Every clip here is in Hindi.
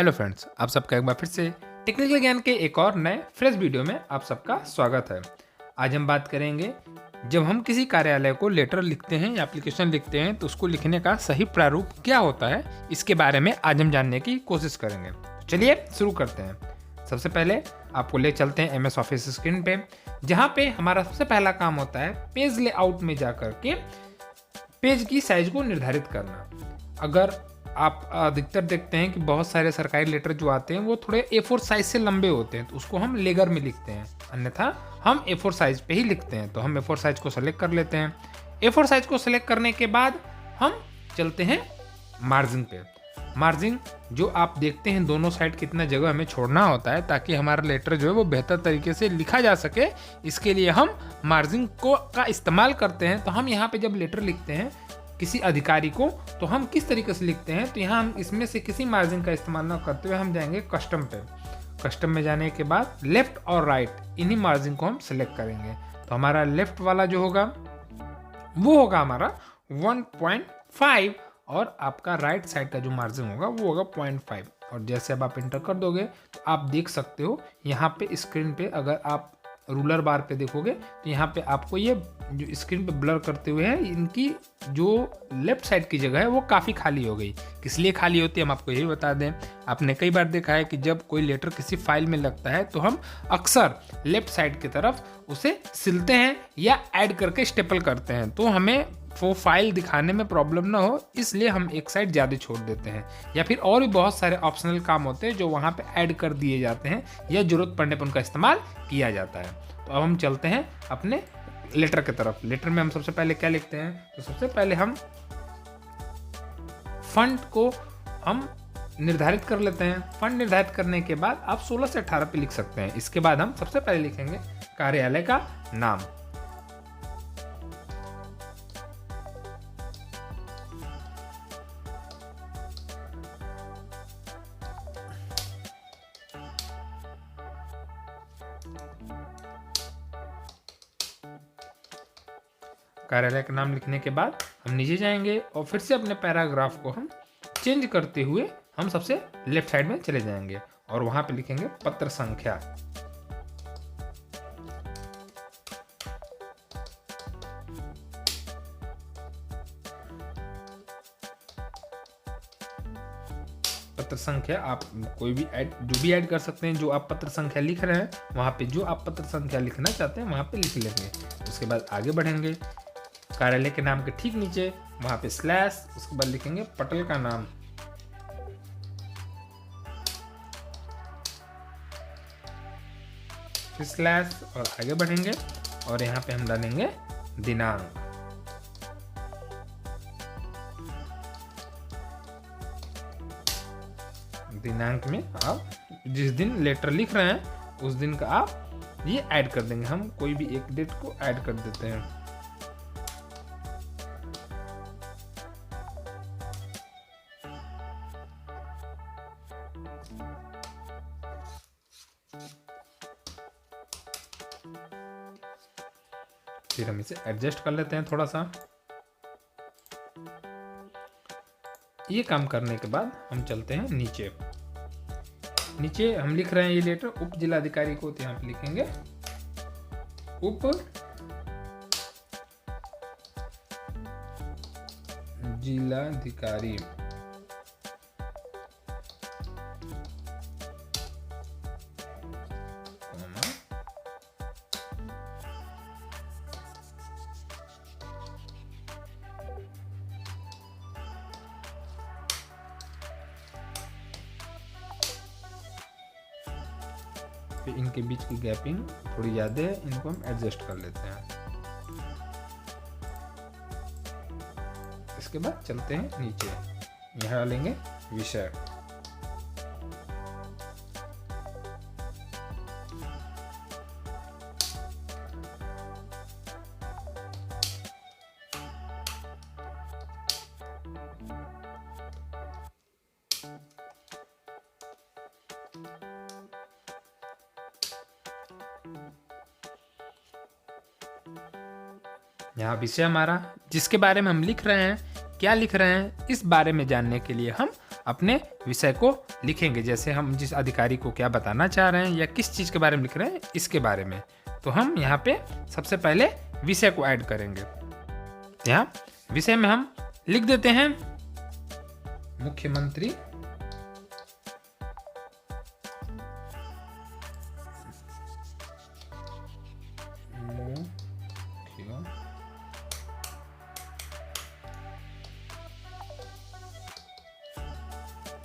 हेलो फ्रेंड्स, आप सबका एक बार फिर से टेक्निकल ज्ञान के एक और नए फ्रेश वीडियो में आप सबका स्वागत है। आज हम बात करेंगे, जब हम किसी कार्यालय को लेटर लिखते हैं या एप्लीकेशन लिखते हैं तो उसको लिखने का सही प्रारूप क्या होता है, इसके बारे में आज हम जानने की कोशिश करेंगे। चलिए शुरू करते हैं। सबसे पहले आपको ले चलते हैं MS ऑफिस स्क्रीन पे, जहाँ पे हमारा सबसे पहला काम होता है पेज लेआउट में जा कर के पेज की साइज को निर्धारित करना। अगर आप अधिकतर देखते हैं कि बहुत सारे सरकारी लेटर जो आते हैं वो थोड़े A4 साइज से लंबे होते हैं, तो उसको हम लेगर में लिखते हैं, अन्यथा हम A4 साइज पे ही लिखते हैं। तो हम A4 साइज को सेलेक्ट कर लेते हैं। A4 साइज को सेलेक्ट करने के बाद हम चलते हैं मार्जिन पे। मार्जिन जो आप देखते हैं दोनों साइड कितना जगह हमें छोड़ना होता है ताकि हमारा लेटर जो है वो बेहतर तरीके से लिखा जा सके, इसके लिए हम मार्जिन का इस्तेमाल करते हैं। तो हम यहाँ पे जब लेटर लिखते हैं किसी अधिकारी को, तो हम किस तरीके से लिखते हैं, तो यहाँ हम इसमें से किसी मार्जिन का इस्तेमाल ना करते हुए हम जाएंगे कस्टम पे। कस्टम में जाने के बाद लेफ्ट और राइट इन्हीं मार्जिन को हम सेलेक्ट करेंगे। तो हमारा लेफ्ट वाला जो होगा वो होगा हमारा 1.5 और आपका राइट साइड का जो मार्जिन होगा वो होगा 0.5। और जैसे अब आप इंटर कर दोगे तो आप देख सकते हो यहाँ पे स्क्रीन पे, अगर आप रूलर बार पे देखोगे तो यहाँ पे आपको ये जो स्क्रीन पे ब्लर करते हुए हैं, इनकी जो लेफ्ट साइड की जगह है वो काफ़ी खाली हो गई। किस लिए खाली होती है हम आपको यही बता दें। आपने कई बार देखा है कि जब कोई लेटर किसी फाइल में लगता है तो हम अक्सर लेफ्ट साइड की तरफ उसे सिलते हैं या ऐड करके स्टेपल करते हैं, तो हमें वो फाइल दिखाने में प्रॉब्लम ना हो, इसलिए हम एक साइड ज़्यादा छोड़ देते हैं। या फिर और भी बहुत सारे ऑप्शनल काम होते हैं जो वहाँ पे ऐड कर दिए जाते हैं या ज़रूरत पड़ने पर उनका इस्तेमाल किया जाता है। तो अब हम चलते हैं अपने लेटर की तरफ। लेटर में हम सबसे पहले क्या लिखते हैं, तो सबसे पहले हम फंड को हम निर्धारित कर लेते हैं। फंड निर्धारित करने के बाद आप 16 से 18 पे लिख सकते हैं। इसके बाद हम सबसे पहले लिखेंगे कार्यालय का नाम। कार्यालय का नाम लिखने के बाद हम नीचे जाएंगे और फिर से अपने पैराग्राफ को हम चेंज करते हुए हम सबसे लेफ्ट साइड में चले जाएंगे और वहां पे लिखेंगे पत्र संख्या। पत्र संख्या आप कोई भी जो भी ऐड कर सकते हैं। जो आप पत्र संख्या लिख रहे हैं वहां पे जो आप पत्र संख्या लिखना चाहते हैं वहां पे लिख लेंगे। उसके बाद आगे बढ़ेंगे, कार्यालय के नाम के ठीक नीचे वहां पे स्लैश, उसके बाद लिखेंगे पटल का नाम। फिर स्लैश और आगे बढ़ेंगे और यहाँ पे हम डालेंगे दिनांक। दिनांक में आप जिस दिन लेटर लिख रहे हैं उस दिन का आप ये ऐड कर देंगे। हम कोई भी एक डेट को ऐड कर देते हैं। फिर हम इसे एडजस्ट कर लेते हैं थोड़ा सा। ये काम करने के बाद हम चलते हैं नीचे। नीचे हम लिख रहे हैं ये लेटर उप जिलाधिकारी को, तो यहाँ पे लिखेंगे उप जिलाधिकारी। फिर इनके बीच की गैपिंग थोड़ी ज़्यादा है, इनको हम एडजस्ट कर लेते हैं। इसके बाद चलते हैं नीचे, यहाँ डालेंगे विषय। यहाँ विषय हमारा, जिसके बारे में हम लिख रहे हैं, क्या लिख रहे हैं, इस बारे में जानने के लिए हम अपने विषय को लिखेंगे, जैसे हम जिस अधिकारी को क्या बताना चाह रहे हैं या किस चीज़ के बारे में लिख रहे हैं इसके बारे में, तो हम यहाँ पे सबसे पहले विषय को ऐड करेंगे। यहाँ विषय में हम लिख देते हैं मुख्यमंत्री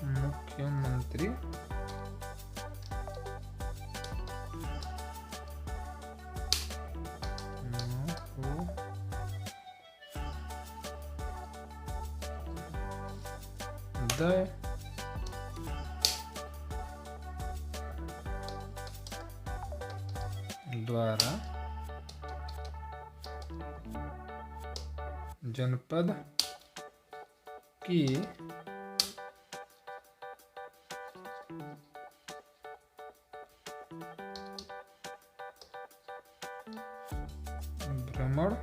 मुख्यमंत्री महोदय द्वारा जनपद की भ्रमण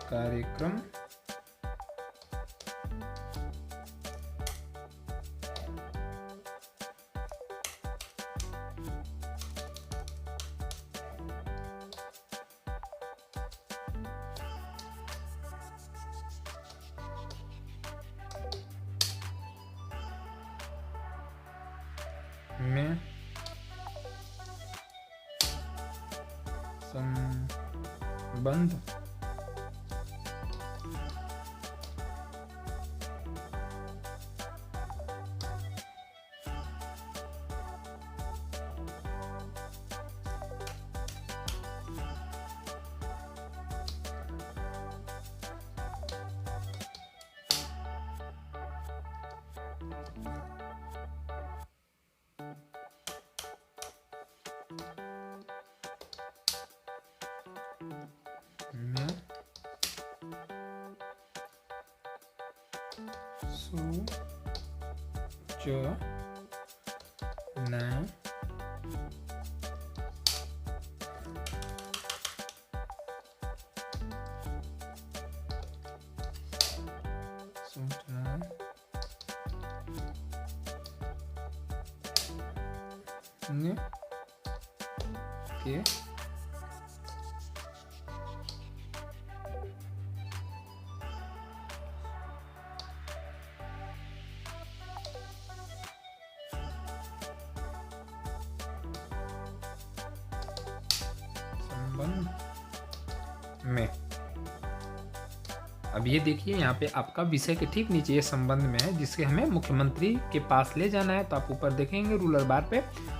कार्यक्रम में संबंध में सूचना के में। अब ये देखिए यहाँ पे आपका विषय के ठीक नीचे ये संबंध में है, जिसके हमें मुख्यमंत्री के पास ले जाना है। तो आप ऊपर देखेंगे रूलर बार पे,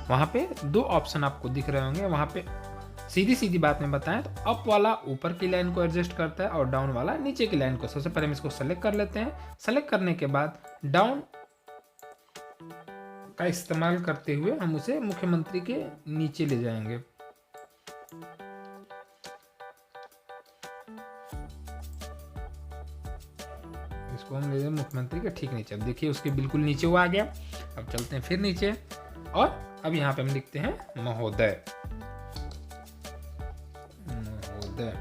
वहाँ पे दो ऑप्शन आपको दिख रहे होंगे। वहाँ पे सीधी सीधी बात में बताएं तो अप वाला ऊपर की लाइन को एडजस्ट करता है और डाउन वाला नीचे की लाइन को। सबसे पहले हम इसको सेलेक्ट कर लेते हैं। सेलेक्ट करने के बाद डाउन का इस्तेमाल करते हुए हम उसे मुख्यमंत्री के नीचे ले जाएंगे। इसको हम ले जाए मुख्यमंत्री के ठीक नीचे। अब देखिए उसके बिल्कुल नीचे वो आ गया। अब चलते हैं फिर नीचे और अब यहाँ पे हम लिखते हैं महोदय। महोदय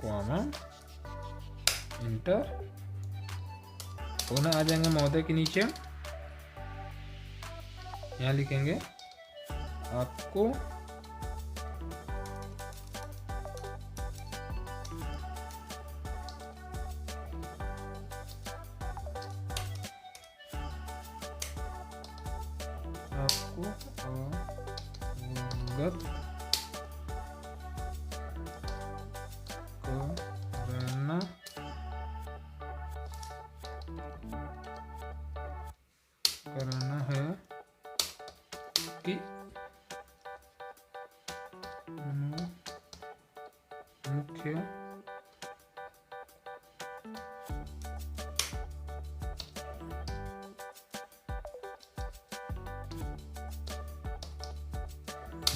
कॉमा इंटर, पुनः आ जाएंगे महोदय के नीचे। यहाँ लिखेंगे आपको अवगत करना है कि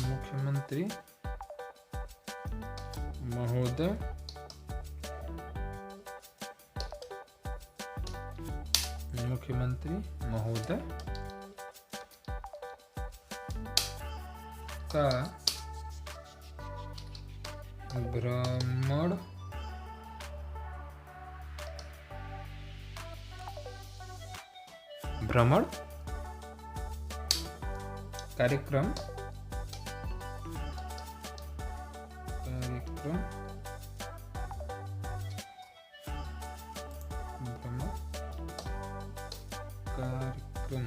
मुख्यमंत्री महोदय का भ्रमण कार्यक्रम भ्रमण कार्यक्रम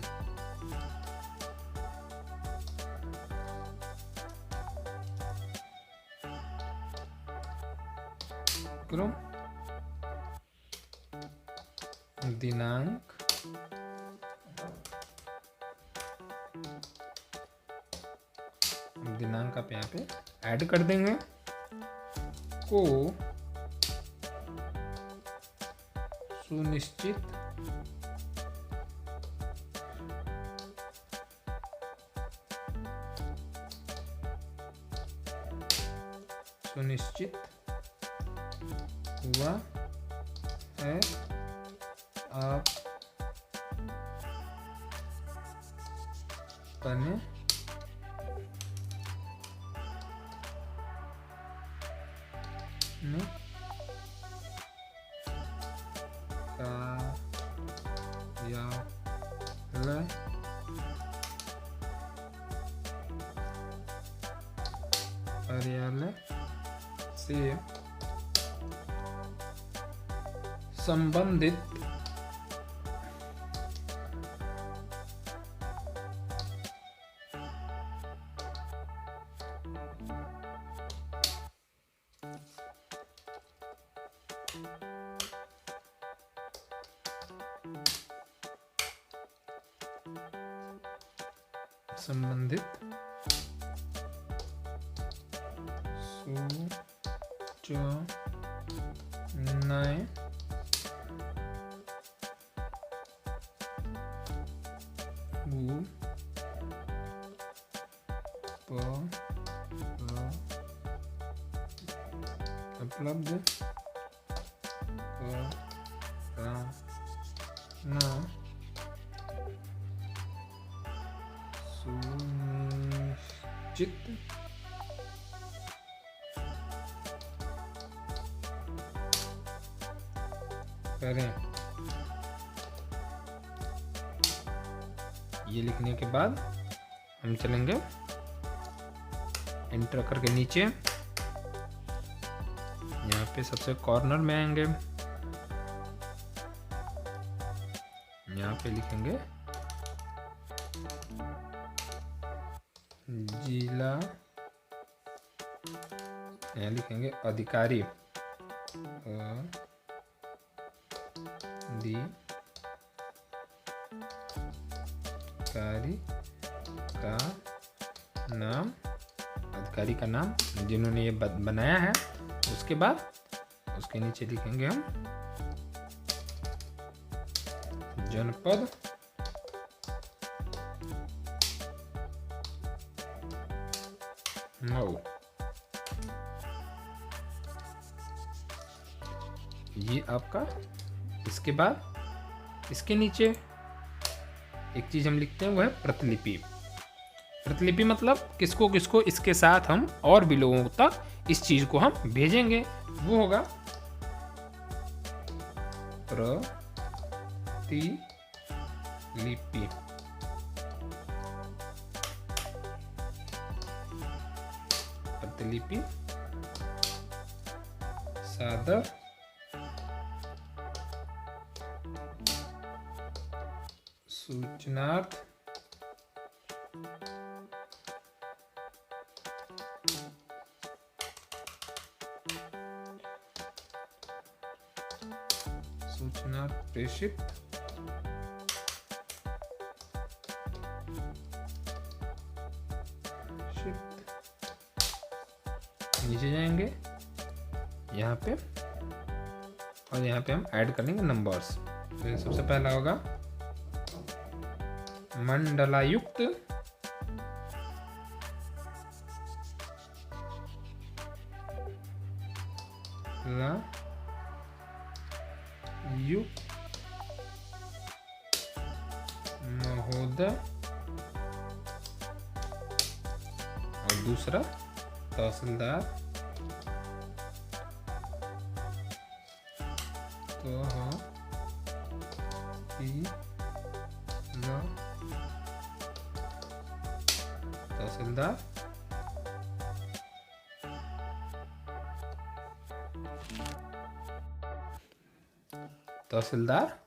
दिनांक आप यहाँ पे ऐड कर देंगे को सुनिश्चित हुआ है आप अपने कार्यालय से संबंधित सूचनाएं उपलब्ध कराना सुनिश्चित करें। ये लिखने के बाद हम चलेंगे एंटर करके नीचे, यहाँ पे सबसे कॉर्नर में आएंगे, यहाँ पे लिखेंगे जिला, यहाँ लिखेंगे अधिकारी अधिकारी का नाम जिन्होंने ये बनाया है। उसके बाद उसके नीचे लिखेंगे हम जनपद मऊ। ये आपका, इसके बाद इसके नीचे एक चीज हम लिखते हैं, वो है प्रतिलिपि। प्रतिलिपि मतलब किसको किसको इसके साथ हम और भी लोगों तक इस चीज को हम भेजेंगे, वो होगा प्रतिलिपि। प्रतिलिपि सादर सूचनार्थ प्रेषित नीचे जाएंगे यहाँ पे, और यहाँ पे हम ऐड करेंगे नंबर्स। तो सबसे पहला होगा मंडलायुक्त महोदय, और दूसरा तहसीलदार तहसीलदार तहसीलदार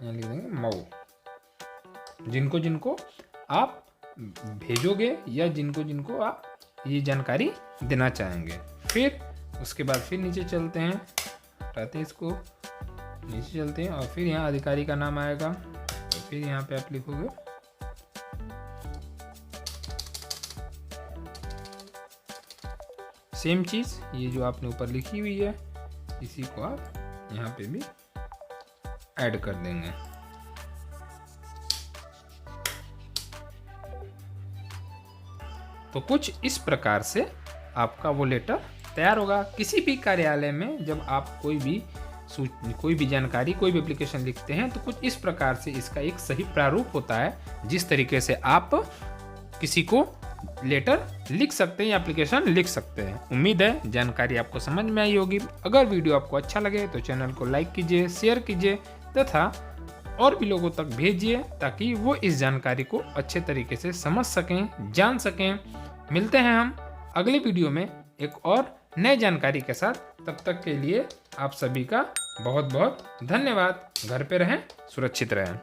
यहाँ लिख देंगे मऊ। जिनको जिनको आप भेजोगे या जिनको जिनको आप ये जानकारी देना चाहेंगे। फिर उसके बाद फिर नीचे चलते हैं, हटाते हैं इसको, नीचे चलते हैं और फिर यहाँ अधिकारी का नाम आएगा। तो फिर यहाँ पे आप लिखोगे सेम चीज़, ये जो आपने ऊपर लिखी हुई है इसी को आप यहाँ पे भी ऐड कर देंगे। तो कुछ इस प्रकार से आपका वो लेटर तैयार होगा। किसी भी कार्यालय में जब आप कोई भी जानकारी, कोई भी एप्लीकेशन लिखते हैं तो कुछ इस प्रकार से इसका एक सही प्रारूप होता है, जिस तरीके से आप किसी को लेटर लिख सकते हैं या एप्लीकेशन लिख सकते हैं। उम्मीद है जानकारी आपको समझ में आई होगी। अगर वीडियो आपको अच्छा लगे तो चैनल को लाइक कीजिए, शेयर कीजिए तथा और भी लोगों तक भेजिए ताकि वो इस जानकारी को अच्छे तरीके से समझ सकें, जान सकें। मिलते हैं हम अगले वीडियो में एक और नए जानकारी के साथ। तब तक के लिए आप सभी का बहुत बहुत धन्यवाद। घर पे रहें, सुरक्षित रहें।